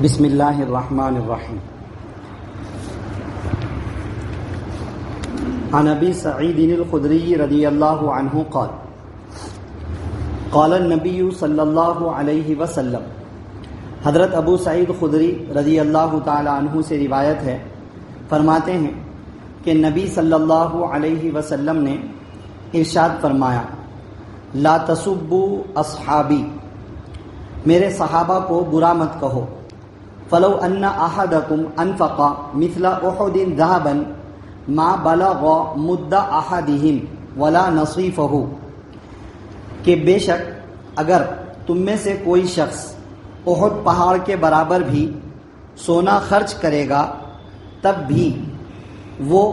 بسم اللہ الرحمن الرحیم۔ عن ابی سعید الخدری رضی اللہ عنہ قال قال النبی صلی اللہ علیہ وسلم، حضرت ابو سعید خدری رضی اللہ تعالی عنہ سے روایت ہے، فرماتے ہیں کہ نبی صلی اللہ علیہ وسلم نے ارشاد فرمایا، لا تسبوا اصحابی، میرے صحابہ کو برا مت کہو، فلو ان احدکم انفق مثل احد ذهبا ما بلغ مد احدهم ولا نصیفہ، کہ بے شک اگر تم میں سے کوئی شخص احد پہاڑ کے برابر بھی سونا خرچ کرے گا تب بھی وہ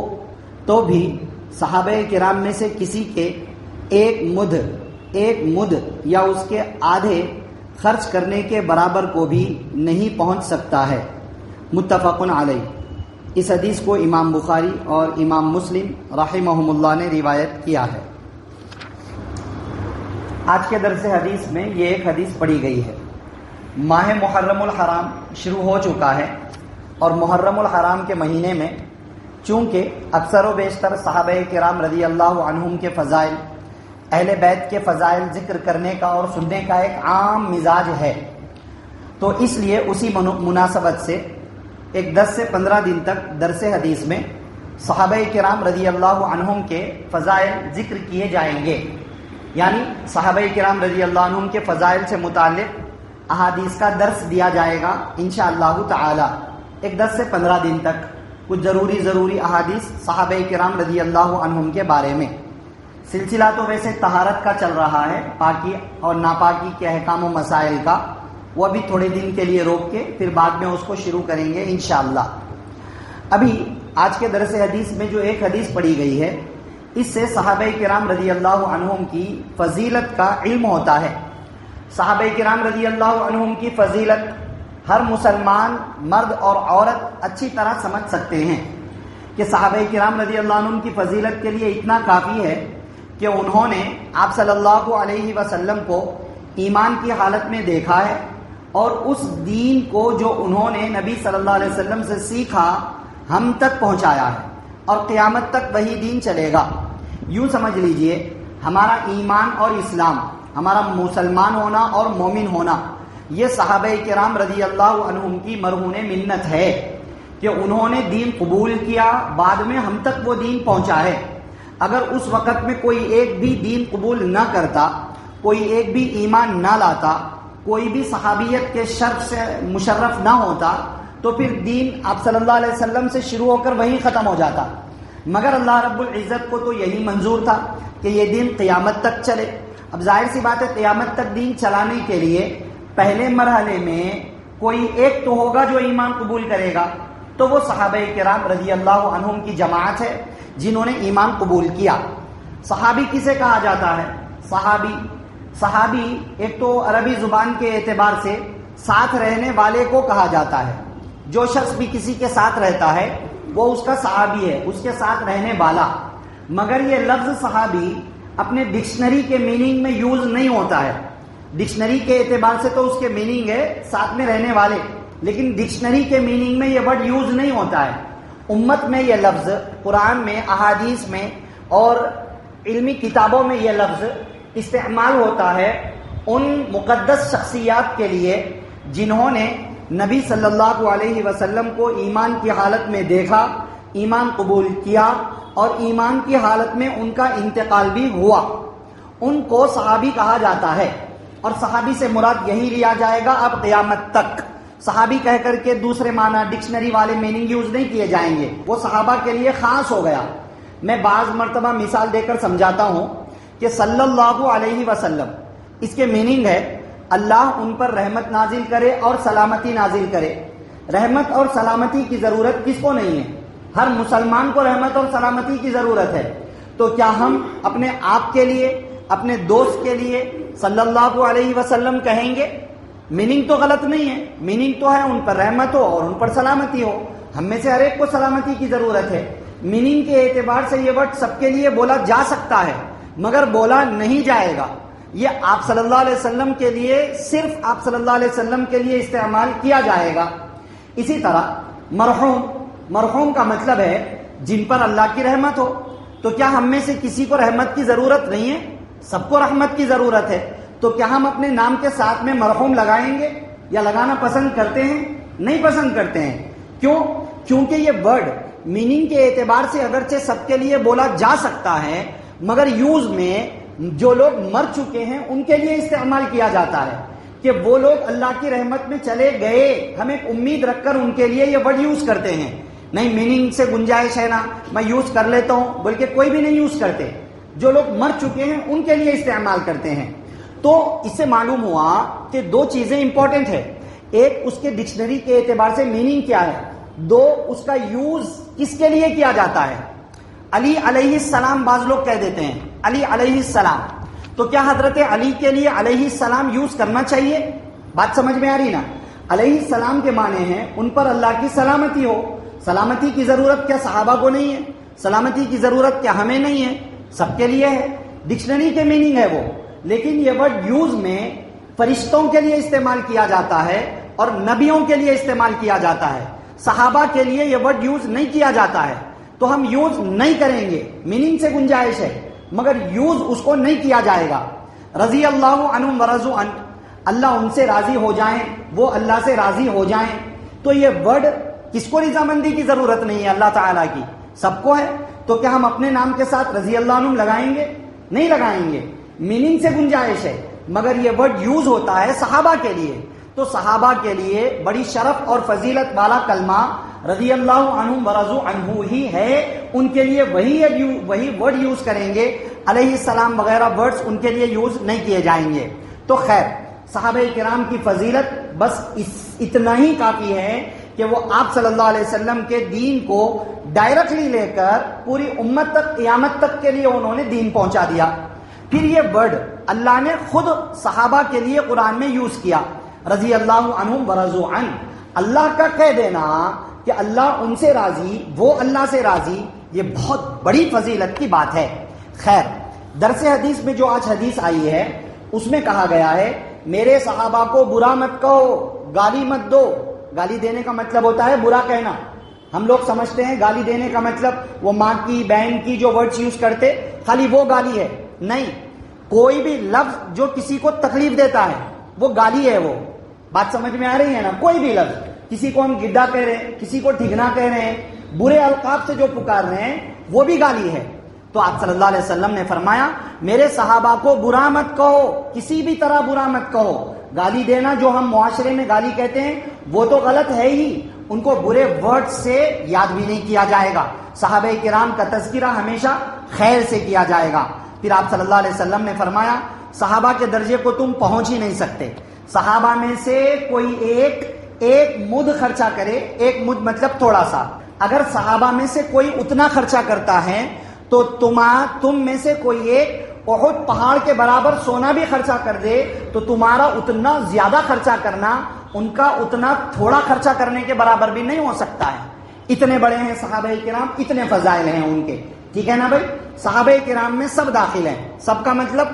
صحابہ کرام میں سے کسی کے ایک مد یا اس کے آدھے خرچ کرنے کے برابر کو بھی نہیں پہنچ سکتا ہے۔ متفق علیہ۔ اس حدیث کو امام بخاری اور امام مسلم رحمہم اللہ نے روایت کیا ہے۔ آج کے درس حدیث میں یہ ایک حدیث پڑھی گئی ہے۔ ماہ محرم الحرام شروع ہو چکا ہے، اور محرم الحرام کے مہینے میں چونکہ اکثر و بیشتر صحابہ کرام رضی اللہ عنہم کے فضائل، اہل بیت کے فضائل ذکر کرنے کا اور سننے کا ایک عام مزاج ہے، تو اس لیے اسی مناسبت سے ایک 10 سے 15 دن تک درس حدیث میں صحابہ کرام رضی اللہ عنہم کے فضائل ذکر کیے جائیں گے، یعنی صحابہ کرام رضی اللہ عنہم کے فضائل سے متعلق احادیث کا درس دیا جائے گا انشاءاللہ تعالی۔ ایک 10 سے 15 دن تک کچھ ضروری احادیث صحابہ کرام رضی اللہ عنہم کے بارے میں۔ سلسلہ تو ویسے طہارت کا چل رہا ہے، پاکی اور ناپاکی کے احکام و مسائل کا، وہ ابھی تھوڑے دن کے لیے روک کے پھر بعد میں اس کو شروع کریں گے انشاءاللہ۔ ابھی آج کے درس حدیث میں جو ایک حدیث پڑھی گئی ہے، اس سے صحابہ کرام رضی اللہ عنہم کی فضیلت کا علم ہوتا ہے۔ صحابہ کرام رضی اللہ عنہم کی فضیلت ہر مسلمان مرد اور عورت اچھی طرح سمجھ سکتے ہیں کہ صحابہ کرام رضی اللہ عنہم کی فضیلت کے لیے اتنا کافی ہے کہ انہوں نے آپ صلی اللہ علیہ وسلم کو ایمان کی حالت میں دیکھا ہے، اور اس دین کو جو انہوں نے نبی صلی اللہ علیہ وسلم سے سیکھا ہم تک پہنچایا ہے، اور قیامت تک وہی دین چلے گا۔ یوں سمجھ لیجئے، ہمارا ایمان اور اسلام، ہمارا مسلمان ہونا اور مومن ہونا، یہ صحابہ کرام رضی اللہ عنہم کی مرہون منت ہے کہ انہوں نے دین قبول کیا، بعد میں ہم تک وہ دین پہنچا ہے۔ اگر اس وقت میں کوئی ایک بھی دین قبول نہ کرتا، کوئی ایک بھی ایمان نہ لاتا، کوئی بھی صحابیت کے شرف سے مشرف نہ ہوتا، تو پھر دین آپ صلی اللہ علیہ وسلم سے شروع ہو کر وہیں ختم ہو جاتا۔ مگر اللہ رب العزت کو تو یہی منظور تھا کہ یہ دین قیامت تک چلے۔ اب ظاہر سی بات ہے، قیامت تک دین چلانے کے لیے پہلے مرحلے میں کوئی ایک تو ہوگا جو ایمان قبول کرے گا، تو وہ صحابہ کرام رضی اللہ عنہم کی جماعت ہے جنہوں نے ایمان قبول کیا۔ صحابی کسے کہا جاتا ہے؟ صحابی ایک تو عربی زبان کے اعتبار سے ساتھ رہنے والے کو کہا جاتا ہے۔ جو شخص بھی کسی کے ساتھ رہتا ہے وہ اس کا صحابی ہے، اس کے ساتھ رہنے والا۔ مگر یہ لفظ صحابی اپنے ڈکشنری کے میننگ میں یوز نہیں ہوتا ہے۔ ڈکشنری کے اعتبار سے تو اس کے میننگ ہے ساتھ میں رہنے والے، لیکن ڈکشنری کے میننگ میں یہ ورڈ یوز نہیں ہوتا ہے۔ امت میں یہ لفظ، قرآن میں، احادیث میں اور علمی کتابوں میں یہ لفظ استعمال ہوتا ہے ان مقدس شخصیات کے لیے جنہوں نے نبی صلی اللہ علیہ وسلم کو ایمان کی حالت میں دیکھا، ایمان قبول کیا، اور ایمان کی حالت میں ان کا انتقال بھی ہوا۔ ان کو صحابی کہا جاتا ہے، اور صحابی سے مراد یہی لیا جائے گا اب قیامت تک۔ صحابی کہہ کر کے دوسرے معنی ڈکشنری والے میننگ یوز نہیں کیے جائیں گے، وہ صحابہ کے لیے خاص ہو گیا۔ میں بعض مرتبہ مثال دے کر سمجھاتا ہوں کہ صلی اللہ علیہ وسلم، اس کے میننگ ہے اللہ ان پر رحمت نازل کرے اور سلامتی نازل کرے۔ رحمت اور سلامتی کی ضرورت کس کو نہیں ہے؟ ہر مسلمان کو رحمت اور سلامتی کی ضرورت ہے۔ تو کیا ہم اپنے آپ کے لیے، اپنے دوست کے لیے صلی اللہ علیہ وسلم کہیں گے؟ میننگ تو غلط نہیں ہے، میننگ تو ہے ان پر رحمت ہو اور ان پر سلامتی ہو۔ ہم میں سے ہر ایک کو سلامتی کی ضرورت ہے۔ میننگ کے اعتبار سے یہ ورڈ سب کے لیے بولا جا سکتا ہے، مگر بولا نہیں جائے گا۔ یہ آپ صلی اللہ علیہ وسلم کے لیے صرف آپ صلی اللہ علیہ وسلم کے لیے استعمال کیا جائے گا. اسی طرح مرحوم کا مطلب ہے جن پر اللہ کی رحمت ہو. تو کیا ہم میں سے کسی کو رحمت کی ضرورت نہیں ہے؟ سب کو رحمت کی ضرورت ہے. تو کیا ہم اپنے نام کے ساتھ میں مرحوم لگائیں گے یا لگانا پسند کرتے ہیں؟ نہیں پسند کرتے ہیں. کیوں؟ کیونکہ یہ ورڈ میننگ کے اعتبار سے اگرچہ سب کے لیے بولا جا سکتا ہے مگر یوز میں جو لوگ مر چکے ہیں ان کے لیے استعمال کیا جاتا ہے کہ وہ لوگ اللہ کی رحمت میں چلے گئے. ہم ایک امید رکھ کر ان کے لیے یہ ورڈ یوز کرتے ہیں. نہیں میننگ سے گنجائش ہے نا میں یوز کر لیتا ہوں بلکہ کوئی بھی نہیں یوز کرتے. جو لوگ مر چکے ہیں ان کے لیے استعمال کرتے ہیں. تو اس سے معلوم ہوا کہ دو چیزیں امپورٹنٹ ہے. ایک اس کے ڈکشنری کے اعتبار سے میننگ کیا ہے, دو اس کا یوز کس کے لیے کیا جاتا ہے. علی علیہ السلام بعض لوگ کہہ دیتے ہیں علی علیہ السلام, تو کیا حضرت علی کے لیے علیہ السلام یوز کرنا چاہیے؟ بات سمجھ میں آ رہی نا. علیہ السلام کے معنی ہیں ان پر اللہ کی سلامتی ہو. سلامتی کی ضرورت کیا صحابہ کو نہیں ہے؟ سلامتی کی ضرورت کیا ہمیں نہیں ہے؟ سب کے لیے ہے. ڈکشنری کے میننگ ہے وہ. لیکن یہ ورڈ یوز میں فرشتوں کے لیے استعمال کیا جاتا ہے اور نبیوں کے لیے استعمال کیا جاتا ہے. صحابہ کے لیے یہ ورڈ یوز نہیں کیا جاتا ہے. تو ہم یوز نہیں کریں گے. میننگ سے گنجائش ہے مگر یوز اس کو نہیں کیا جائے گا. رضی اللہ عنہم ورضوا عنہ, اللہ ان سے راضی ہو جائیں, وہ اللہ سے راضی ہو جائیں. تو یہ ورڈ کس کو رضامندی کی ضرورت نہیں ہے؟ اللہ تعالیٰ کی, سب کو ہے. تو کیا ہم اپنے نام کے ساتھ رضی اللہ عنہم لگائیں گے؟ نہیں لگائیں گے. میننگ سے گنجائش ہے مگر یہ ورڈ یوز ہوتا ہے صحابہ کے لیے. تو صحابہ کے لیے بڑی شرف اور فضیلت والا کلمہ رضی اللہ عنہم ورضوا عنہ ہی ہے. ان کے لیے وہی ورڈ یوز کریں گے. علیہ السلام وغیرہ ورڈز ان کے لیے یوز نہیں کیے جائیں گے. تو خیر صحابہ کرام کی فضیلت بس اتنا ہی کافی ہے کہ وہ آپ صلی اللہ علیہ وسلم کے دین کو ڈائریکٹلی لے کر پوری امت تک قیامت تک کے لیے انہوں نے دین پہنچا دیا. پھر یہ ورڈ اللہ نے خود صحابہ کے لیے قرآن میں یوز کیا, رضی اللہ عنہم ورضوا عنہ. اللہ کا کہہ دینا کہ اللہ ان سے راضی, وہ اللہ سے راضی, یہ بہت بڑی فضیلت کی بات ہے. خیر درس حدیث میں جو آج حدیث آئی ہے اس میں کہا گیا ہے میرے صحابہ کو برا مت کہو, گالی مت دو. گالی دینے کا مطلب ہوتا ہے برا کہنا. ہم لوگ سمجھتے ہیں گالی دینے کا مطلب وہ ماں کی بہن کی جو ورڈز یوز کرتے خالی وہ گالی ہے. نہیں, کوئی بھی لفظ جو کسی کو تکلیف دیتا ہے وہ گالی ہے. وہ بات سمجھ میں آ رہی ہے نا. کوئی بھی لفظ, کسی کو ہم گڈھا کہہ رہے ہیں, کسی کو ٹھگنا کہہ رہے ہیں, برے القاب سے جو پکار رہے ہیں وہ بھی گالی ہے. تو آپ صلی اللہ علیہ وسلم نے فرمایا میرے صحابہ کو برا مت کہو, کسی بھی طرح برا مت کہو. گالی دینا جو ہم معاشرے میں گالی کہتے ہیں وہ تو غلط ہے ہی, ان کو برے ورڈ سے یاد بھی نہیں کیا جائے گا. صحابہ کرام کا تذکرہ ہمیشہ خیر سے کیا جائے گا. پھر آپ صلی اللہ علیہ وسلم نے فرمایا صحابہ کے درجے کو تم پہنچ ہی نہیں سکتے. صحابہ میں سے کوئی ایک مد خرچہ کرے, ایک مد مطلب تھوڑا سا, اگر صحابہ میں سے کوئی اتنا خرچہ کرتا ہے تو تم میں سے کوئی ایک احد پہاڑ کے برابر سونا بھی خرچہ کر دے تو تمہارا اتنا زیادہ خرچہ کرنا ان کا اتنا تھوڑا خرچہ کرنے کے برابر بھی نہیں ہو سکتا ہے. اتنے بڑے ہیں صحابہ کرام, اتنے فضائل ہیں ان کے. ٹھیک ہے نا بھائی. صحابہ کرام میں سب داخل ہیں. سب کا مطلب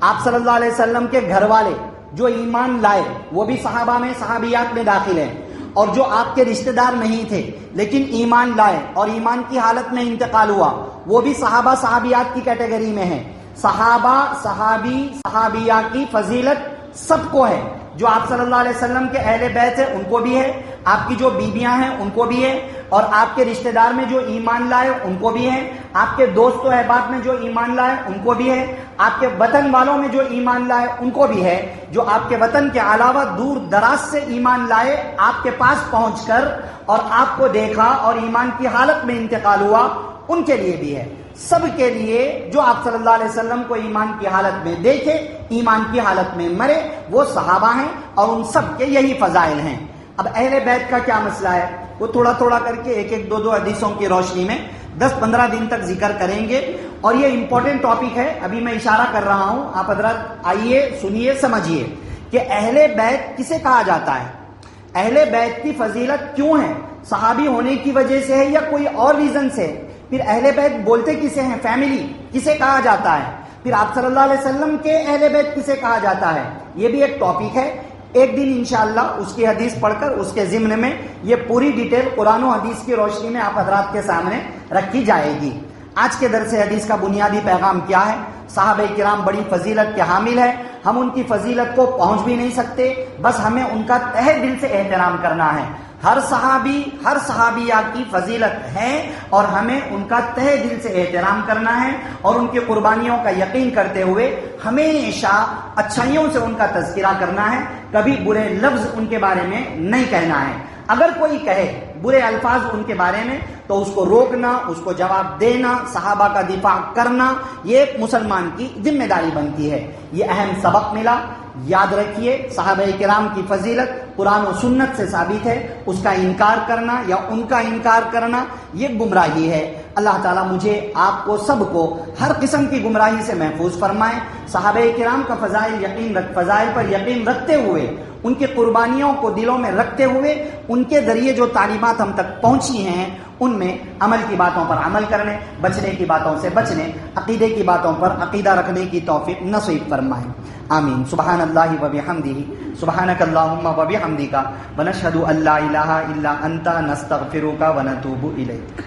آپ صلی اللہ علیہ وسلم کے گھر والے جو ایمان لائے وہ بھی صحابہ میں, صحابیات میں داخل ہیں. اور جو آپ کے رشتہ دار نہیں تھے لیکن ایمان لائے اور ایمان کی حالت میں انتقال ہوا وہ بھی صحابہ صحابیات کی کیٹیگری میں ہیں. صحابہ صحابی صحابیہ کی فضیلت سب کو ہے. جو آپ صلی اللہ علیہ وسلم کے اہل بیت ہیں ان کو بھی ہے, آپ کی جو بیویاں ہیں ان کو بھی ہے, اور آپ کے رشتہ دار میں جو ایمان لائے ان کو بھی ہے, آپ کے دوست و احباب میں جو ایمان لائے ان کو بھی ہے, آپ کے وطن والوں میں جو ایمان لائے ان کو بھی ہے, جو آپ کے وطن کے علاوہ دور دراز سے ایمان لائے آپ کے پاس پہنچ کر اور آپ کو دیکھا اور ایمان کی حالت میں انتقال ہوا ان کے لیے بھی ہے. سب کے لیے جو آپ صلی اللہ علیہ وسلم کو ایمان کی حالت میں دیکھے, ایمان کی حالت میں مرے, وہ صحابہ ہیں اور ان سب کے یہی فضائل ہیں. اب اہل بیت کا کیا مسئلہ ہے وہ تھوڑا تھوڑا کر کے ایک دو حدیثوں کی روشنی میں 10-15 دن تک ذکر کریں گے. اور یہ امپورٹنٹ ٹاپک ہے, ابھی میں اشارہ کر رہا ہوں, آپ حضرات آئیے سنیے سمجھیے کہ اہل بیت کسے کہا جاتا ہے, اہل بیت کی فضیلت کیوں ہے, صحابی ہونے کی وجہ سے ہے یا کوئی اور ریزن سے. پھر اہل بیت بولتے کسے ہیں, فیملی کسے کہا جاتا ہے. پھر آپ صلی اللہ علیہ وسلم کے اہل بیت کسے کہا جاتا ہے، یہ بھی ایک ٹاپک ہے. ایک دن انشاءاللہ اس کی حدیث پڑھ کر اس کے ضمن میں یہ پوری ڈیٹیل قرآن و حدیث کی روشنی میں آپ حضرات کے سامنے رکھی جائے گی. آج کے درس حدیث کا بنیادی پیغام کیا ہے؟ صحابہ کرام بڑی فضیلت کے حامل ہیں، ہم ان کی فضیلت کو پہنچ بھی نہیں سکتے، بس ہمیں ان کا تہ دل سے احترام کرنا ہے. ہر صحابی ہر صحابیہ کی فضیلت ہے اور ہمیں ان کا تہ دل سے احترام کرنا ہے اور ان کی قربانیوں کا یقین کرتے ہوئے ہمیشہ اچھائیوں سے ان کا تذکرہ کرنا ہے، کبھی برے لفظ ان کے بارے میں نہیں کہنا ہے. اگر کوئی کہے برے الفاظ ان کے بارے میں تو اس کو روکنا، اس کو جواب دینا، صحابہ کا دفاع کرنا، یہ ایک مسلمان کی ذمہ داری بنتی ہے. یہ اہم سبق ملا. یاد رکھیے صحابہ کرام کی فضیلت قرآن و سنت سے ثابت ہے، اس کا انکار کرنا یا ان کا انکار کرنا یہ گمراہی ہے. اللہ تعالیٰ مجھے آپ کو سب کو ہر قسم کی گمراہی سے محفوظ فرمائے. صحابہ کرام کا فضائل پر یقین رکھتے ہوئے، ان کی قربانیوں کو دلوں میں رکھتے ہوئے، ان کے ذریعے جو تعلیمات ہم تک پہنچی ہیں ان میں عمل کی باتوں پر عمل کرنے، بچنے کی باتوں سے بچنے، عقیدے کی باتوں پر عقیدہ رکھنے کی توفیق نصیب فرمائے. آمین. سبحان اللہ و بحمدہ، سبحانک اللہم و بحمدک، ونشہد ان لا الہ الا انت، نستغفرک و نتوب الیک.